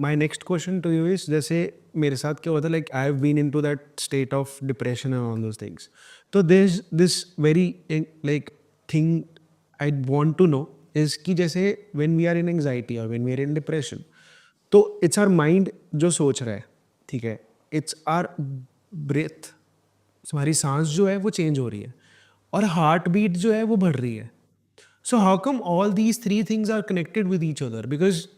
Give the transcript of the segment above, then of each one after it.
My next question to you is, जैसे मेरे साथ क्या होता है, like I have been into that state of depression and all those things. तो there is this very like thing I want to know is कि जैसे when we are in anxiety और when we are in depression, तो it's our mind जो सोच रहा है, ठीक है, इट्स आवर ब्रेथ, हमारी सांस जो है वो चेंज हो रही है और हार्ट बीट जो है वो बढ़ रही है. So how come all these three things are connected with each other? Because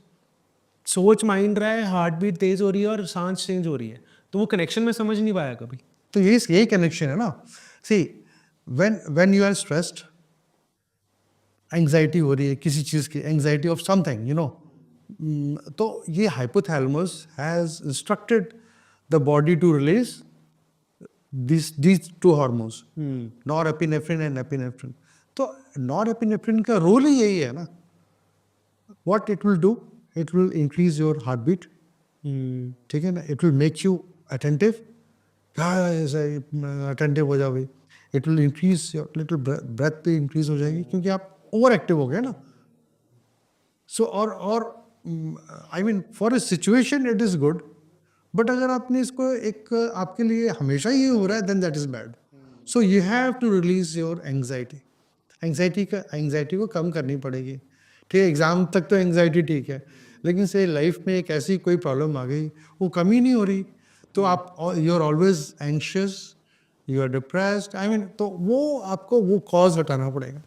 सोच माइंड रहा है, हार्ट बीट तेज हो रही है और सांस चेंज हो रही है, तो वो कनेक्शन में समझ नहीं पाया कभी. तो यही कनेक्शन है ना. See, when you are stressed, anxiety हो रही है किसी चीज़ की, एंग्जाइटी ऑफ समथिंग, तो ये hypothalamus has instructed the body to release these two hormones, norepinephrine and epinephrine. तो नॉरएपिनेफ्रिन का रोल ही यही है ना. What it will do, it will increase your heartbeat, ठीक है ना. It will make you attentive, attentive हो जाओ भाई. It will increase your little breath भी इंक्रीज हो जाएगी क्योंकि आप ओवर एक्टिव हो गए ना. सो और I mean for a situation it is good, but अगर आपने इसको एक आपके लिए हमेशा ये हो रहा है then that is bad. So you have to release your anxiety. Anxiety को कम करनी पड़ेगी. ठीक है, एग्जाम तक तो एंग्जाइटी ठीक है, लेकिन से लाइफ में एक ऐसी कोई प्रॉब्लम आ गई, वो कम ही नहीं हो रही, तो आप you are always anxious, you are depressed. I mean तो वो आपको वो कॉज हटाना पड़ेगा.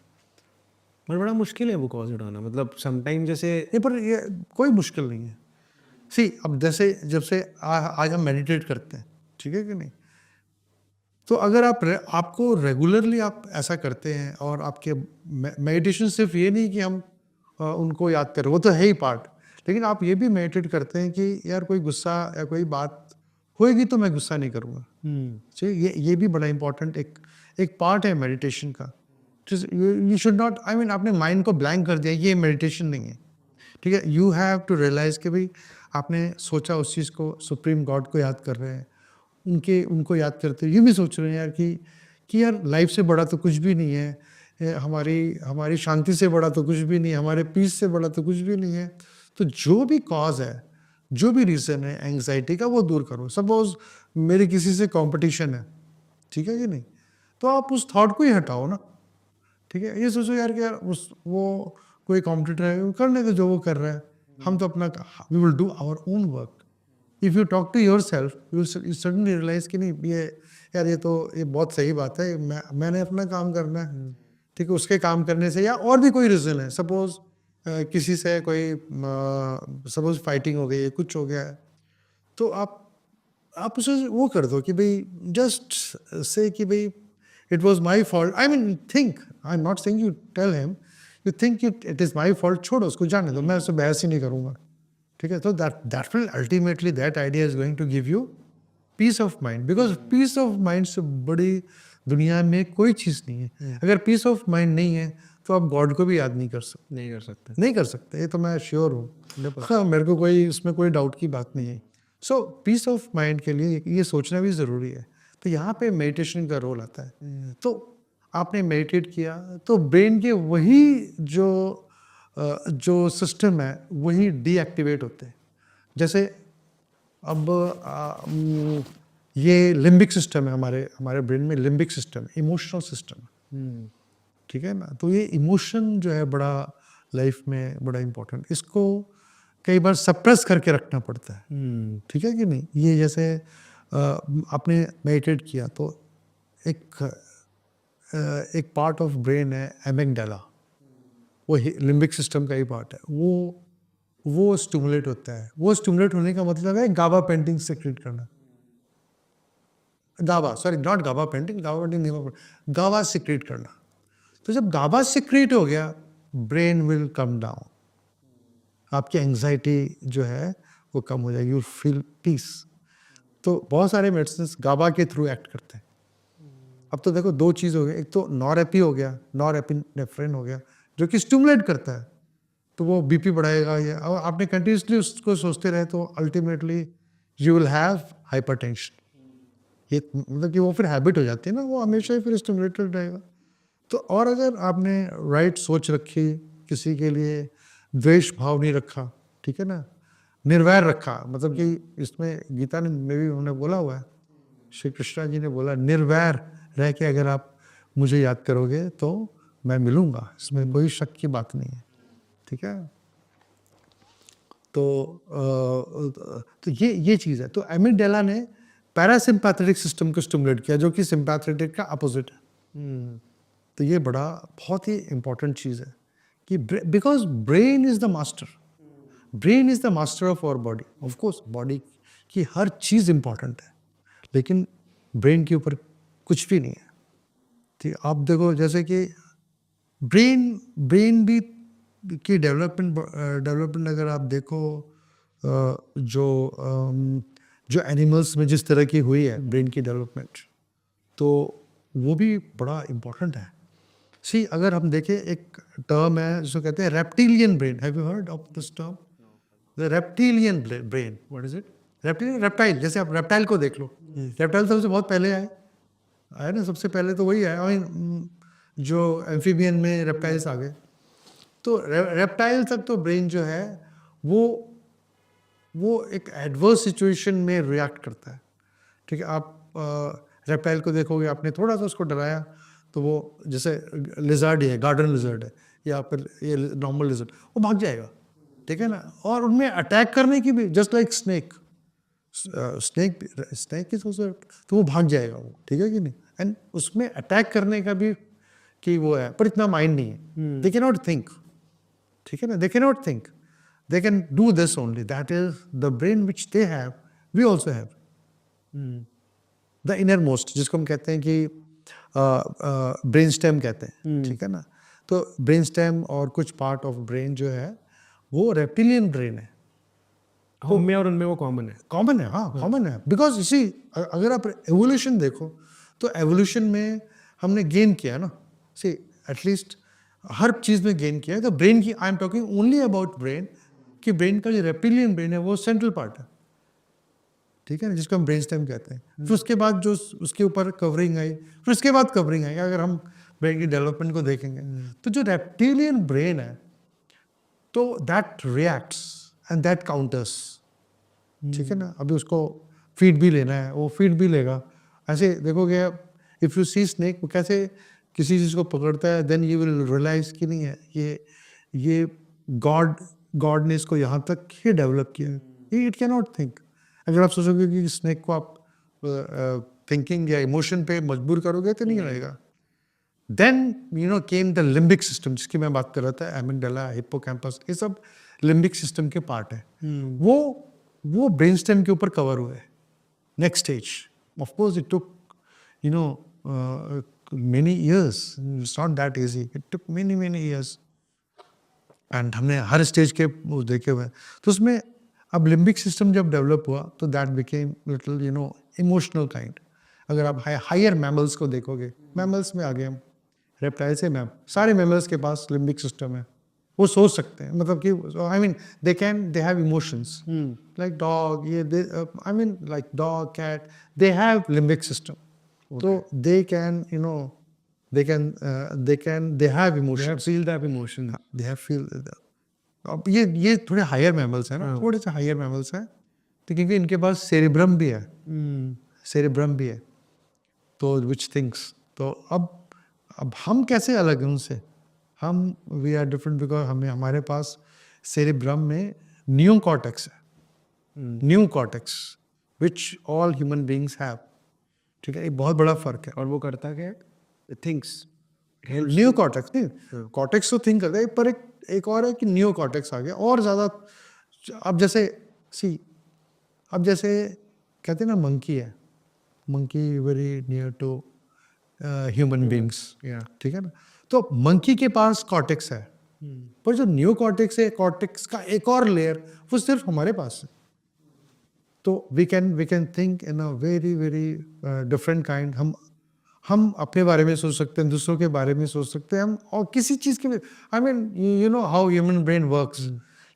पर बड़ा मुश्किल है वो कॉज उठाना. मतलब समटाइम जैसे ये पर ये कोई मुश्किल नहीं है. सी, अब जैसे जब से आज हम मेडिटेट करते हैं, ठीक है कि नहीं, तो अगर आपको रेगुलरली आप ऐसा करते हैं और आपके मेडिटेशन सिर्फ ये नहीं कि हम उनको याद करें, वो तो है ही पार्ट, लेकिन आप ये भी मेडिटेट करते हैं कि यार कोई गुस्सा या कोई बात होएगी तो मैं गुस्सा नहीं करूँगा. ठीक, ये भी बड़ा इंपॉर्टेंट एक पार्ट है मेडिटेशन का. You should not, I mean आपने माइंड को ब्लैंक कर दिया, ये मेडिटेशन नहीं है. ठीक है, यू हैव टू रियलाइज कि भाई आपने सोचा उस चीज़ को, सुप्रीम गॉड को याद कर रहे हैं, उनको याद करते ये भी सोच रहे हैं यार कि यार लाइफ से बड़ा तो कुछ भी नहीं है, हमारी शांति से बड़ा तो कुछ भी नहीं है, हमारे पीस से बड़ा तो कुछ भी नहीं है. तो जो भी कॉज है, जो भी रीज़न है एंग्जाइटी का, वो दूर करो. सपोज मेरे किसी से कंपटीशन है, ठीक है कि नहीं, तो आप उस थॉट को ही हटाओ ना. ठीक है, ये सोचो यार कि यार वो कोई कॉम्पिटिटर है, करने दो जो वो कर रहा है, हम तो अपना, we will do our own work. If you talk to yourself, you suddenly realise कि नहीं ये यार ये बहुत सही बात है, मैंने अपना काम करना है. ठीक है, उसके काम करने से या और भी कोई रीज़न है, सपोज किसी से कोई सपोज फाइटिंग हो गई है, कुछ हो गया है, तो आप उसे वो कर दो कि भाई जस्ट से कि भाई it was my fault. I mean think, I am not saying you tell him, you think it is my fault, छोड़ो उसको, जाने दो, मैं उससे बहस ही नहीं करूँगा. ठीक है, तो that will ultimately, that idea is going to give you peace of mind. Because peace of mind से बड़ी दुनिया में कोई चीज़ नहीं है. अगर पीस ऑफ माइंड नहीं है तो आप गॉड को भी याद नहीं कर सकते. ये तो मैं श्योर हूँ. हाँ, मेरे को कोई इसमें कोई डाउट की बात नहीं है. सो पीस ऑफ माइंड के लिए ये सोचना भी ज़रूरी है. तो यहाँ पे मेडिटेशन का रोल आता है. तो आपने मेडिटेट किया तो ब्रेन के वही जो सिस्टम है वही डीएक्टिवेट होते हैं. जैसे अब ये लिम्बिक सिस्टम है, हमारे ब्रेन में लिम्बिक सिस्टम, इमोशनल सिस्टम. ठीक है ना, तो ये इमोशन जो है बड़ा लाइफ में बड़ा इम्पोर्टेंट, इसको कई बार सप्रेस करके रखना पड़ता है. ठीक है कि नहीं. ये जैसे आपने मेडिटेट किया तो एक पार्ट ऑफ ब्रेन है एमिगडाला, वो लिम्बिक सिस्टम का ही पार्ट है, वो स्टिमुलेट होता है. वो स्टिमुलेट होने का मतलब है गाबा पेंटिंग सेक्रेट करना. गाबा पेंटिंग नहीं, गाबा सेक्रेट करना. तो जब गाबा सेक्रेट हो गया, ब्रेन विल कम डाउन, आपकी एंग्जाइटी जो है वो कम हो जाएगी, यू फील पीस. तो बहुत सारे मेडिसिन गाबा के थ्रू एक्ट करते हैं. अब तो देखो दो चीज़ हो गई, एक तो नॉरएपी हो गया, नॉरएपिनेफ्रिन हो गया, जो कि स्टिमुलेट करता है, तो वो बीपी बढ़ाएगा. या और आपने कंटिन्यूसली उसको सोचते रहे तो ultimately you will have hypertension. ये मतलब कि वो फिर हैबिट हो जाती है ना, वो हमेशा ही फिर स्टिमुलेटेड रहेगा. तो और अगर आपने राइट सोच रखी, किसी के लिए द्वेष भाव नहीं रखा, ठीक है ना, निर्वैर रखा, मतलब कि इसमें गीता में भी उन्होंने बोला हुआ है, श्री कृष्णा जी ने बोला निर्वैर रह के अगर आप मुझे याद करोगे तो मैं मिलूंगा, इसमें कोई शक की बात नहीं है, ठीक है। तो ये चीज़ है। तो एमिगडाला ने पैरासिम्पैथेटिक सिस्टम को स्टिमुलेट किया, जो कि सिम्पैथेटिक का अपोजिट है। तो ये बड़ा बहुत ही इंपॉर्टेंट चीज़ है कि because brain is the master, brain is the master of our body. Of course body की हर चीज़ इंपॉर्टेंट है, लेकिन ब्रेन के ऊपर कुछ भी नहीं है। ठीक, आप देखो जैसे कि ब्रेन भी की डेवलपमेंट अगर आप देखो, जो एनिमल्स में जिस तरह की हुई है ब्रेन की डेवलपमेंट, तो वो भी बड़ा इम्पोर्टेंट है। सी अगर हम देखें, एक टर्म है जिसको कहते हैं reptilian brain. Have you heard of this term, the reptilian brain? What is it? Reptile, जैसे आप रेप्टाइल को देख लो, रेप्टाइल सबसे बहुत पहले आए ना, सबसे पहले तो वही है। आई मीन जो एम्फीबियन में रेप्टाइल्स आ गए, तो रेप्टाइल तक तो ब्रेन जो है वो एक एडवर्स सिचुएशन में रिएक्ट करता है। ठीक है, आप रेप्टाइल को देखोगे, आपने थोड़ा सा उसको डराया तो वो, जैसे लिजर्ड है, गार्डन लिजर्ड है या फिर ये नॉर्मल लिजर्ड, वो भाग जाएगा, ठीक है ना। और उनमें अटैक करने की भी, जस्ट लाइक स्नेक की तो वो भाग जाएगा वो, ठीक है कि नहीं। एंड उसमें अटैक करने का भी कि वो है, पर इतना माइंड नहीं है। दे कैन नॉट थिंक, ठीक है ना, they can not think, they can do this only, that is the brain which they have, we also have the innermost, जिसको हम कहते हैं कि ब्रेन स्टेम कहते हैं, ठीक है ना। तो ब्रेन स्टेम और कुछ पार्ट ऑफ ब्रेन जो है वो रेप्टिलियन ब्रेन है। हम में और उनमें वो कॉमन है। कॉमन है, हाँ कॉमन है। बिकॉज इसी, अगर आप एवोल्यूशन देखो तो एवोल्यूशन में हमने गेन किया ना, सी एटलीस्ट हर चीज़ में गेन किया है। तो ब्रेन की, I am talking only about brain, कि ब्रेन का जो रेप्टिलियन ब्रेन है वो सेंट्रल पार्ट है, ठीक है ना, जिसको हम ब्रेन स्टेम कहते हैं। फिर उसके बाद जो उसके ऊपर कवरिंग आई, फिर उसके बाद कवरिंग आई। अगर हम ब्रेन की डेवलपमेंट को देखेंगे तो जो रेप्टिलियन ब्रेन है, तो that reacts and that counters, ठीक है ना। अभी उसको फीड भी लेना है, वो फीड भी लेगा। ऐसे देखोगे, इफ़ यू सी स्नेक, वो कैसे किसी चीज़ को पकड़ता है, देन यू विल रियलाइज कि नहीं है ये गॉड ने इसको यहाँ तक ही डेवलप किया है। It can not think. अगर आप सोचोगे कि स्नेक को आप थिंकिंग या इमोशन पे मजबूर करोगे तो नहीं रहेगा। Then you know came the limbic system, जिसकी मैं बात कर रहा था, एमिगडाला, हिप्पोकैम्पस, ये सब लिम्बिक सिस्टम के पार्ट है। वो ब्रेन स्टेम के ऊपर कवर हुए। Next stage, of course it took you know many years, it's not that easy, it took many years, and हमने हर स्टेज के वो देखे हुए। तो उसमें अब लिम्बिक सिस्टम जब डेवलप हुआ तो that became little you know emotional kind. अगर आप हायर मैमल्स को देखोगे, मैमल्स में आ गए हम, रेप्टाइल से मैम, सारे मैमल्स के पास लिम्बिक सिस्टम है, वो सोच सकते हैं, मतलब कि I mean they have emotions like dog, ये I mean like dog, cat, they have limbic system. तो they can you know they have emotions, feel that emotion, they have feel. अब ये थोड़े हायर मैमल्स हैं ना, थोड़े से higher mammals हैं, तो क्योंकि इनके पास सेरेब्रम भी है, सेरेब्रम भी है, तो विच थिंक्स। तो अब हम कैसे अलग हैं उनसे? हम वी आर डिफरेंट बिकॉज हमारे पास सेरेब्रम में नियोकॉर्टेक्स है, neocortex which all human beings have, ठीक है। एक बहुत बड़ा फर्क है। और वो करता क्या है? थिंक्स, नियोकॉर्टेक्स नहीं, कॉर्टेक्स तो थिंक करता है, पर एक और है कि नियोकॉर्टेक्स आ गया और ज़्यादा। अब जैसे कहते हैं ना, मंकी है, monkey very near to human beings, ठीक है ना। तो मंकी के पास कॉर्टेक्स है, पर जो नियोकॉर्टेक्स है, कॉर्टेक्स का एक और लेयर, वो सिर्फ हमारे पास है। तो we can think in a very different kind. हम अपने बारे में सोच सकते हैं, दूसरों के बारे में सोच सकते हैं हम, और किसी चीज़ के, I mean you know how human brain works,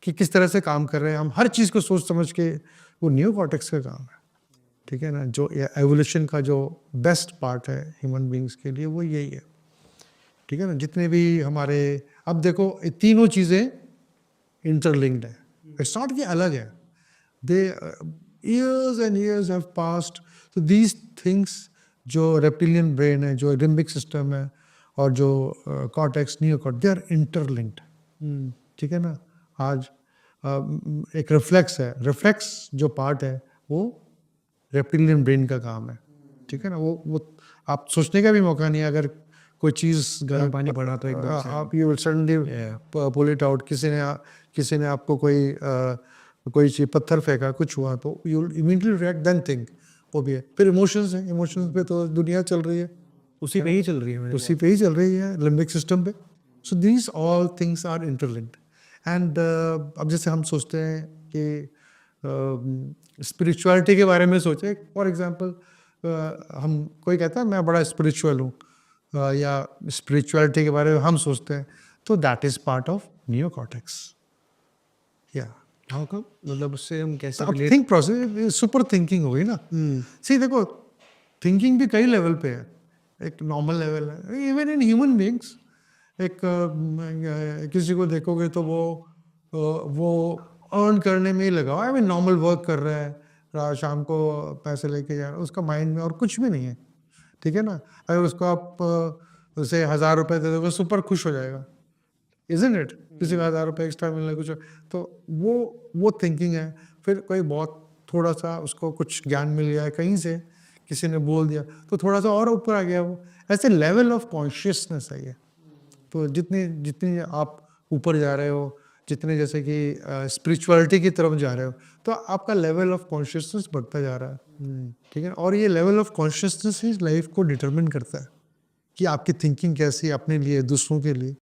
कि किस तरह से काम कर रहे हैं हम, हर चीज़ को सोच समझ के, वो नियोकॉर्टेक्स का काम है, ठीक है ना। जो एवोल्यूशन का जो बेस्ट पार्ट है ह्यूमन बींग्स के लिए, वो यही है, ठीक है ना। जितने भी हमारे, अब देखो, ये तीनों चीज़ें इंटरलिंक्ड है, इट्स नॉट कि अलग है। They years and years have passed. So these things, जो रेप्टिलियन ब्रेन है, जो लिम्बिक सिस्टम है, और जो cortex neocortex, they are interlinked. ठीक है ना. आज एक रिफ्लेक्स है, रिफ्लेक्स जो पार्ट है वो रेप्टिलियन ब्रेन का काम है. ठीक है ना. वो आप सोचने का भी मौका नहीं है. अगर कोई चीज़ गर्म पानी पड़ा तो एकदम से आप you will suddenly pull it out. किसी ने आपको कोई चीज़ पत्थर फेंका, कुछ हुआ, तो you will immediately react, then think. वो भी है. फिर इमोशंस है, इमोशंस पे तो दुनिया चल रही है, उसी पे ही चल रही है मेरे उसी पे ही चल रही है, लिम्बिक सिस्टम पे. So these all things are interlinked. And अब जैसे हम सोचते हैं कि स्पिरिचुअलिटी के बारे में सोचे, फॉर एग्जांपल हम कोई कहता है मैं बड़ा स्पिरिचुअल हूँ, या स्पिरिचुअलिटी के बारे में हम सोचते हैं, तो that is part of neocortex. या हाउ कम, मतलब उससे हम कैसे अब relate- think process super thinking हो गई ना. सी देखो, थिंकिंग भी कई लेवल पे है. एक नॉर्मल लेवल है, इवन इन ह्यूमन बींग्स. एक किसी को देखोगे तो वो अर्न करने में ही लगा हुआ है. आई मीन नॉर्मल वर्क कर रहा है, शाम को पैसे लेके जा रहा है, उसका माइंड में और कुछ भी नहीं है. ठीक है ना. अगर उसको आप उसे 1000 रुपये दे दोगे, सुपर खुश हो जाएगा. Isn't it. किसी को 1000 रुपये एक्स्ट्रा मिलने कुछ, तो वो थिंकिंग है. फिर कोई बहुत थोड़ा सा उसको कुछ ज्ञान मिल गया है कहीं से, किसी ने बोल दिया, तो थोड़ा सा और ऊपर आ गया वो. ऐसे लेवल ऑफ कॉन्शियसनेस है ये. तो जितनी आप ऊपर जा रहे हो, जितने जैसे कि स्पिरिचुअलिटी की तरफ जा रहे हो, तो आपका लेवल ऑफ कॉन्शियसनेस बढ़ता जा रहा है. ठीक है. और ये level of consciousness he life को डिटरमिन करता है कि आपकी थिंकिंग कैसी है, अपने लिए, दूसरों के लिए.